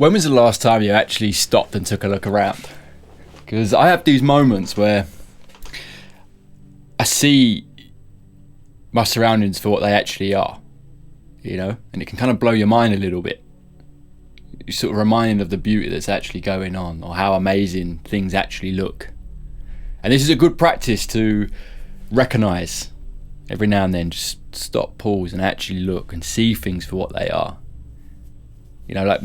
When was the last time you actually stopped and took a look around? Because I have these moments where I see my surroundings for what they actually are, you know, and it can kind of blow your mind a little bit. You're sort of reminded of the beauty that's actually going on, or how amazing things actually look. And this is a good practice to recognise every now and then. Just stop, pause, and actually look and see things for what they are. You know, like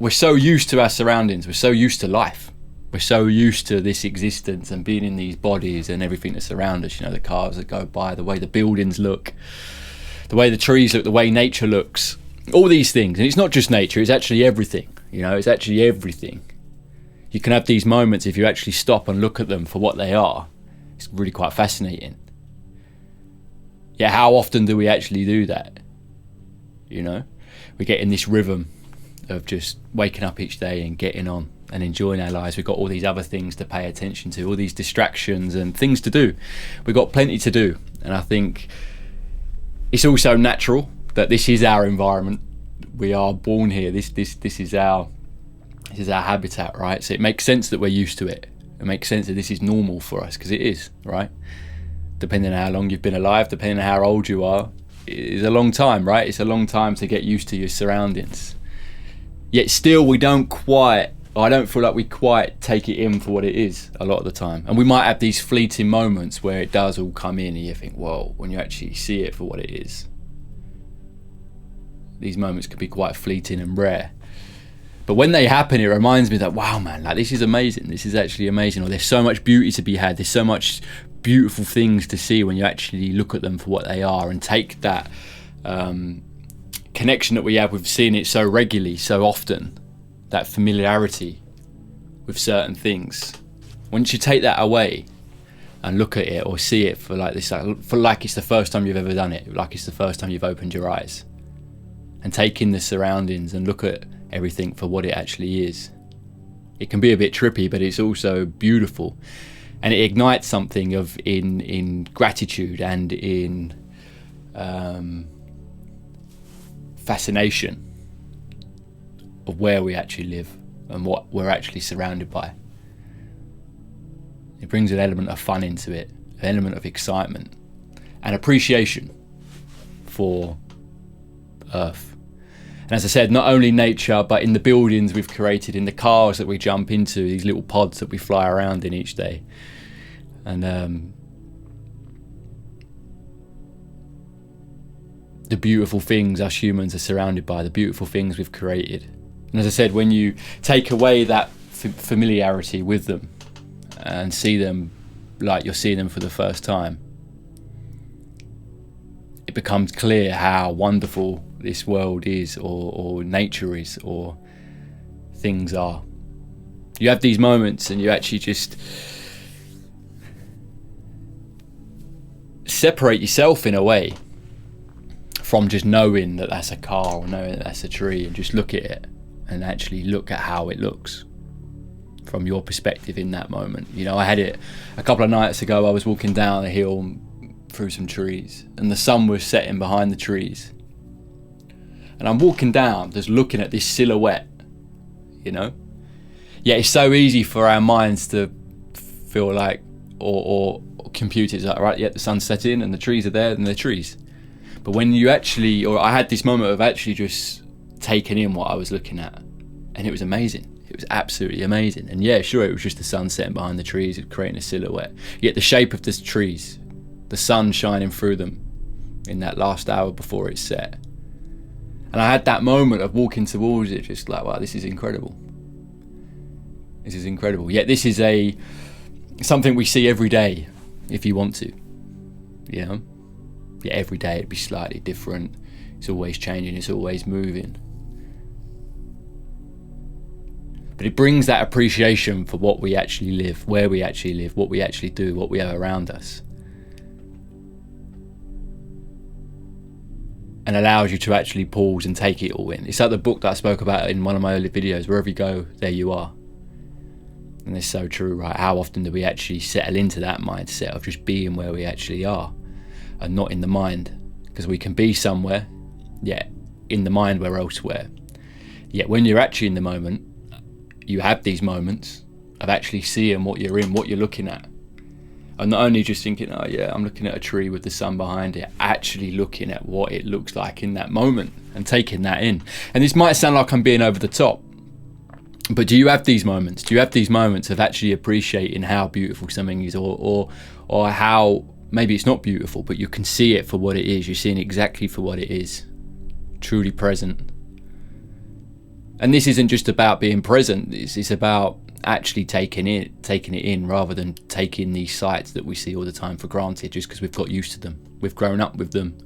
we're so used to our surroundings, we're so used to life, we're so used to this existence and being in these bodies and everything that's around us, you know, the cars that go by, the way the buildings look, the way the trees look, the way nature looks, all these things. And it's not just nature, it's actually everything, you know, it's actually everything. You can have these moments if you actually stop and look at them for what they are. It's really quite fascinating. Yeah, how often do we actually do that? You know, we get in this rhythm of just waking up each day and getting on and enjoying our lives. We've got all these other things to pay attention to, all these distractions and things to do. We've got plenty to do. And I think it's also natural that this is our environment. We are born here. This is our habitat, right? So it makes sense that we're used to it. It makes sense that this is normal for us, because it is, right? Depending on how long you've been alive, depending on how old you are, it is a long time, right? It's a long time to get used to your surroundings. Yet still I don't feel like we quite take it in for what it is a lot of the time. And we might have these fleeting moments where it does all come in and you think, whoa, when you actually see it for what it is. These moments can be quite fleeting and rare. But when they happen, it reminds me that, wow, man, like this is amazing. This is actually amazing. Or there's so much beauty to be had. There's so much beautiful things to see when you actually look at them for what they are and take that connection that we have with seeing it so regularly, so often, that familiarity with certain things. Once you take that away and look at it or see it for like this, for like it's the first time you've ever done it, like it's the first time you've opened your eyes, and take in the surroundings and look at everything for what it actually is. It can be a bit trippy, but it's also beautiful, and it ignites something of in gratitude and in fascination of where we actually live and what we're actually surrounded by. It brings an element of fun into it, an element of excitement and appreciation for Earth. And as I said, not only nature, but in the buildings we've created, in the cars that we jump into, these little pods that we fly around in each day. And the beautiful things us humans are surrounded by, the beautiful things we've created. And as I said, when you take away that familiarity with them and see them like you're seeing them for the first time, it becomes clear how wonderful this world is, or nature is, or things are. You have these moments and you actually just separate yourself in a way from just knowing that that's a car or knowing that that's a tree, and just look at it and actually look at how it looks from your perspective in that moment. You know, I had it a couple of nights ago. I was walking down a hill through some trees and the sun was setting behind the trees, and I'm walking down just looking at this silhouette, you know. Yeah, it's so easy for our minds to feel like or compute it like, right, yeah, the sun's setting and the trees are there and they're trees. But when you actually, or I had this moment of actually just taking in what I was looking at, and it was amazing. It was absolutely amazing. And yeah, sure, it was just the sun setting behind the trees, creating a silhouette. Yet the shape of the trees, the sun shining through them in that last hour before it set. And I had that moment of walking towards it, just like, wow, this is incredible. This is incredible. Yet this is something we see every day, if you want to, you know. Yeah, every day it'd be slightly different. It's always changing, it's always moving. But it brings that appreciation for what we actually live, where we actually live, what we actually do, what we have around us. And allows you to actually pause and take it all in. It's like the book that I spoke about in one of my early videos, wherever you go, there you are. And it's so true, right? How often do we actually settle into that mindset of just being where we actually are and not in the mind? Because we can be somewhere, yet in the mind we're elsewhere. Yet when you're actually in the moment, you have these moments of actually seeing what you're in, what you're looking at. And not only just thinking, oh yeah, I'm looking at a tree with the sun behind it, actually looking at what it looks like in that moment and taking that in. And this might sound like I'm being over the top, but do you have these moments? Do you have these moments of actually appreciating how beautiful something is, or how maybe it's not beautiful, but you can see it for what it is. You're seeing exactly for what it is, truly present. And this isn't just about being present. It's about actually taking it in, rather than taking these sights that we see all the time for granted just because we've got used to them. We've grown up with them,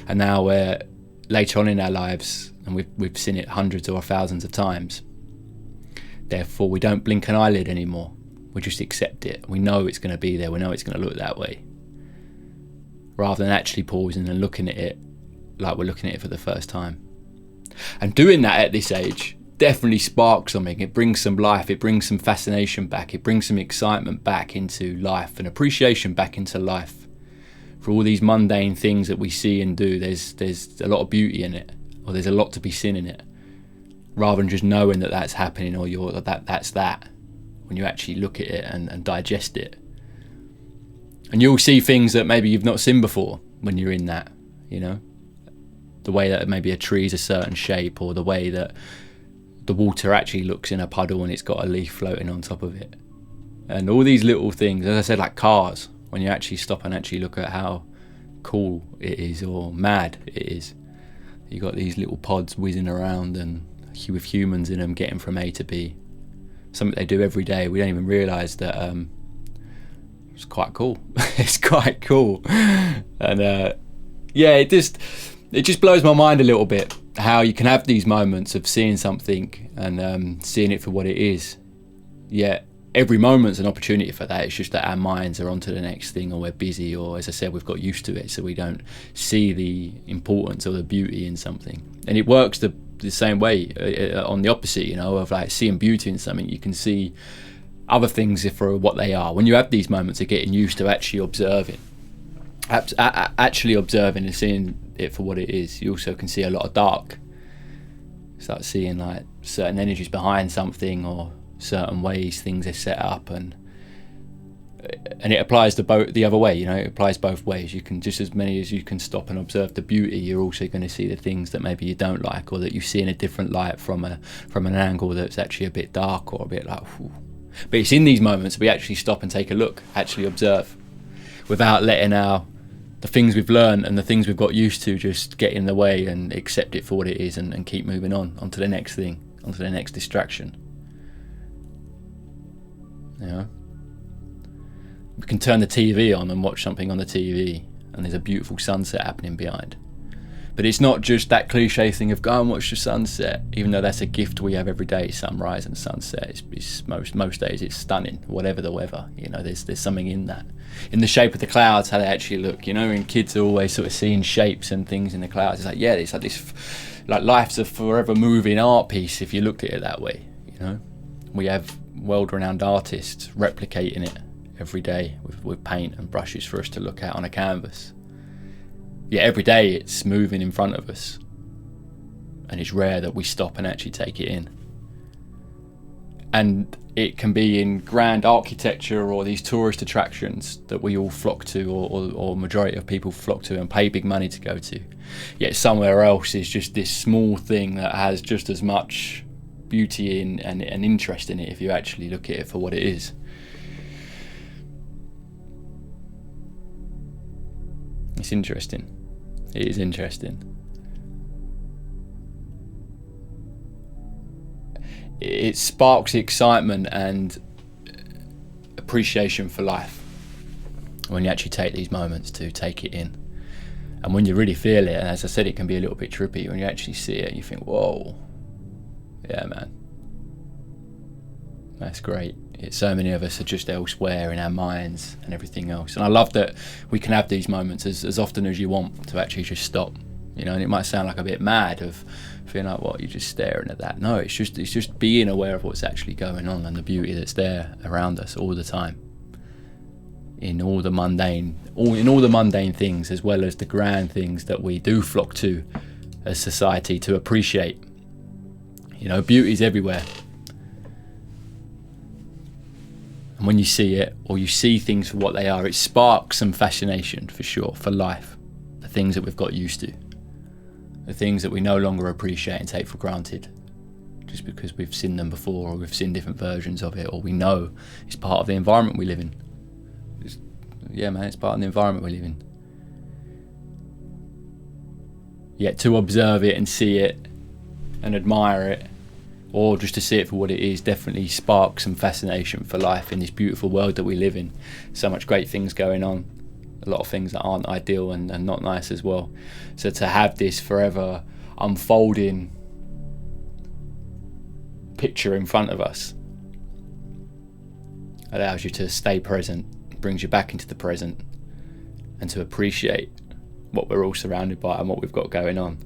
and now we're later on in our lives and we've seen it hundreds or thousands of times. Therefore, we don't blink an eyelid anymore. We just accept it. We know it's going to be there. We know it's going to look that way, rather than actually pausing and looking at it like we're looking at it for the first time. And doing that at this age definitely sparks something. It brings some life, it brings some fascination back, it brings some excitement back into life and appreciation back into life. For all these mundane things that we see and do, there's a lot of beauty in it, or there's a lot to be seen in it, rather than just knowing that that's happening, or that's that, when you actually look at it and digest it. And you'll see things that maybe you've not seen before when you're in that, you know, the way that maybe a tree's a certain shape, or the way that the water actually looks in a puddle and it's got a leaf floating on top of it. And all these little things, as I said, like cars, when you actually stop and actually look at how cool it is, or mad it is. You got these little pods whizzing around and with humans in them getting from A to B. Something they do every day. We don't even realise that it's quite cool. It's quite cool. And yeah, it just blows my mind a little bit how you can have these moments of seeing something and seeing it for what it is. Yet every moment's an opportunity for that. It's just that our minds are onto the next thing, or we're busy, or as I said, we've got used to it, so we don't see the importance or the beauty in something. And it works the same way on the opposite, you know, of like seeing beauty in something. You can see other things for what they are. When you have these moments of getting used to actually observing and seeing it for what it is, you also can see a lot of dark. Start seeing like certain energies behind something, or certain ways things are set up, and it applies to both the other way, you know. It applies both ways. You can, just as many as you can stop and observe the beauty, you're also going to see the things that maybe you don't like, or that you see in a different light from an angle that's actually a bit dark, or a bit like whew. But it's in these moments we actually stop and take a look, actually observe, without letting the things we've learned and the things we've got used to just get in the way, and accept it for what it is, and keep moving onto the next thing, onto the next distraction. You know, we can turn the TV on and watch something on the TV, and there's a beautiful sunset happening behind. But it's not just that cliche thing of go and watch the sunset, even though that's a gift we have every day, sunrise and sunset. It's most days it's stunning, whatever the weather. You know, there's something in that, in the shape of the clouds, how they actually look. You know, and kids are always sort of seeing shapes and things in the clouds. It's like, yeah, it's like this, like life's a forever moving art piece if you looked at it that way. You know, we have world-renowned artists replicating it every day with paint and brushes for us to look at on a canvas. Yeah, every day it's moving in front of us, and it's rare that we stop and actually take it in. And it can be in grand architecture, or these tourist attractions that we all flock to, or majority of people flock to and pay big money to go to. Yet somewhere else is just this small thing that has just as much beauty in and interest in it, if you actually look at it for what it is. It's interesting. It is interesting. It sparks excitement and appreciation for life when you actually take these moments to take it in. And when you really feel it, and as I said, it can be a little bit trippy, when you actually see it, you think, whoa, yeah, man, that's great. So many of us are just elsewhere in our minds and everything else. And I love that we can have these moments as often as you want, to actually just stop. You know, and it might sound like a bit mad of feeling like, what, you're just staring at that. No, it's just being aware of what's actually going on, and the beauty that's there around us all the time. In all the mundane things, as well as the grand things that we do flock to as society to appreciate. You know, beauty's everywhere. And when you see it, or you see things for what they are, it sparks some fascination for sure, for life. The things that we've got used to. The things that we no longer appreciate and take for granted. Just because we've seen them before, or we've seen different versions of it, or we know it's part of the environment we live in. It's part of the environment we live in. Yet to observe it and see it and admire it, or just to see it for what it is, definitely sparks some fascination for life in this beautiful world that we live in. So much great things going on, a lot of things that aren't ideal and not nice as well. So to have this forever unfolding picture in front of us allows you to stay present, brings you back into the present, and to appreciate what we're all surrounded by and what we've got going on.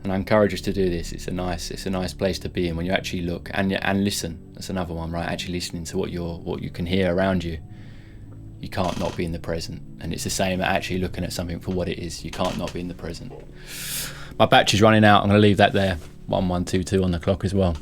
And I encourage us to do this. It's a nice place to be in when you actually look and listen. That's another one, right? Actually listening to what you can hear around you. You can't not be in the present. And it's the same at actually looking at something for what it is. You can't not be in the present. My battery's running out. I'm going to leave that there. 1122 on the clock as well.